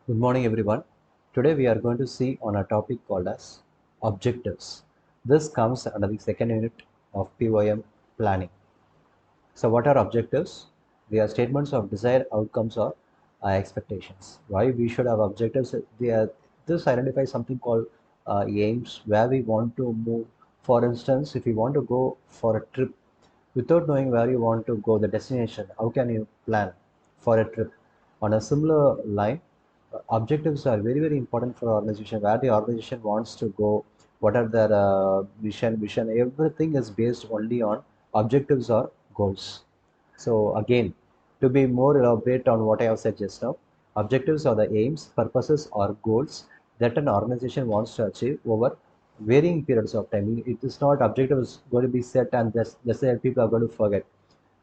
Good morning, everyone. Today we are going to see on a topic called as objectives. This comes under the second unit of PYM planning. So, what are objectives? They are statements of desired outcomes or expectations. Why we should have objectives? This identifies something called aims, where we want to move. For instance, if you want to go for a trip without knowing where you want to go, the destination, how can you plan for a trip? On a similar line, objectives are very, very important for organization, where the organization wants to go, what are their vision, everything is based only on objectives or goals. So again, to be more elaborate on what I have said just now, objectives are the aims, purposes, or goals that an organization wants to achieve over varying periods of time. It is not objective is going to be set and just say people are going to forget.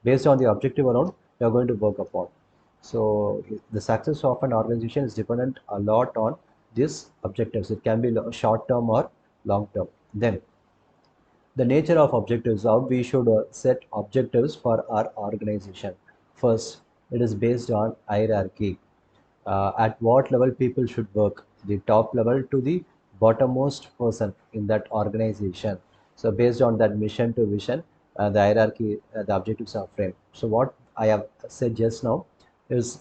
Based on the objective alone, you are going to work upon. So the success of an organization is dependent a lot on these objectives. It can be short term or long term. Then the nature of objectives, how we should set objectives for our organization. First, it is based on hierarchy. At what level people should work, the top level to the bottommost person in that organization. So based on that mission to vision, the hierarchy, the objectives are framed. So what I have said just now is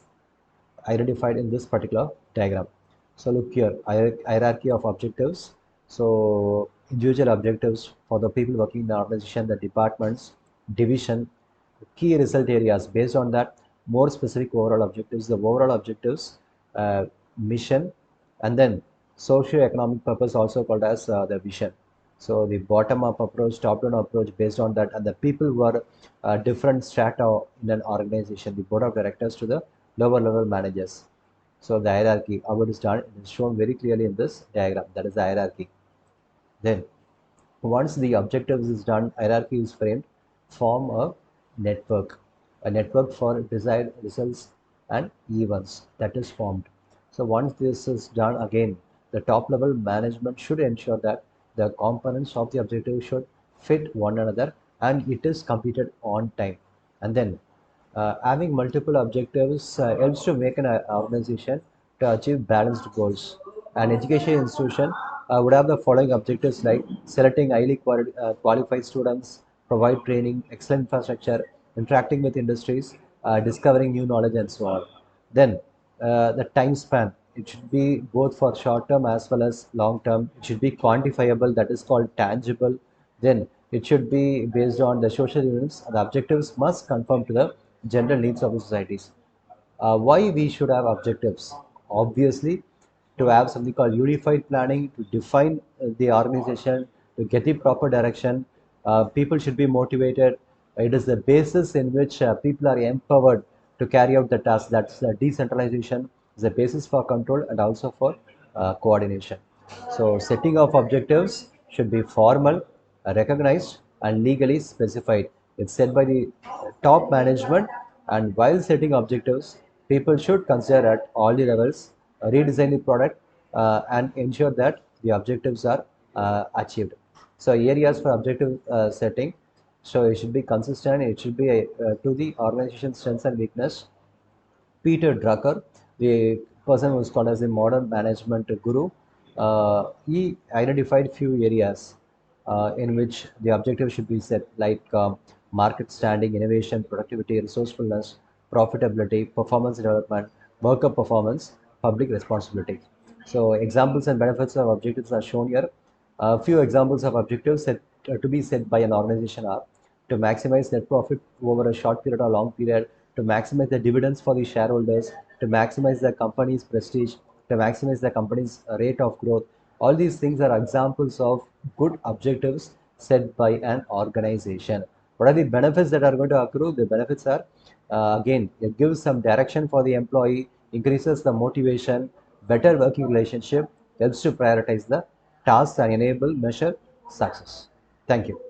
identified in this particular diagram. So look here, hierarchy of objectives. So individual objectives for the people working in the organization, the departments, division, key result areas. Based on that, more specific overall objectives, the overall objectives, mission, and then socio-economic purpose, also called as the vision. So the bottom-up approach, top-down approach, based on that, and the people who are different strata in an organization, the board of directors to the lower level managers. So the hierarchy, how it is done, it is shown very clearly in this diagram. That is the hierarchy. Then, once the objectives is done, hierarchy is framed, form a network for desired results and events that is formed. So once this is done, again, the top level management should ensure that the components of the objective should fit one another and it is completed on time. And then having multiple objectives helps to make an organization to achieve balanced goals. An education institution would have the following objectives like selecting highly qualified students, provide training, excellent infrastructure, interacting with industries, discovering new knowledge, and so on. Then the time span, it should be both for short term as well as long term. It should be quantifiable, that is called tangible. Then it should be based on the social units. The objectives must conform to the general needs of the societies. Why we should have objectives? Obviously, to have something called unified planning, to define the organization, to get the proper direction. People should be motivated. It is the basis in which people are empowered to carry out the task. That's decentralization is the basis for control and also for coordination. So setting of objectives should be formal, recognized, and legally specified. It's set by the top management, and while setting objectives, people should consider at all the levels, redesign the product, and ensure that the objectives are achieved. So areas for objective setting, so it should be consistent, it should be to the organization's strengths and weakness. Peter Drucker, the person who is called as the modern management guru, he identified few areas in which the objective should be set, like market standing, innovation, productivity, resourcefulness, profitability, performance development, worker performance, public responsibility. So examples and benefits of objectives are shown here. A few examples of objectives to be set by an organization are to maximize net profit over a short period or long period, to maximize the dividends for the shareholders, to maximize the company's prestige, to maximize the company's rate of growth. All these things are examples of good objectives set by an organization. What are the benefits that are going to accrue? The benefits are, again, it gives some direction for the employee, increases the motivation, better working relationship, helps to prioritize the tasks and enable measure success. Thank you.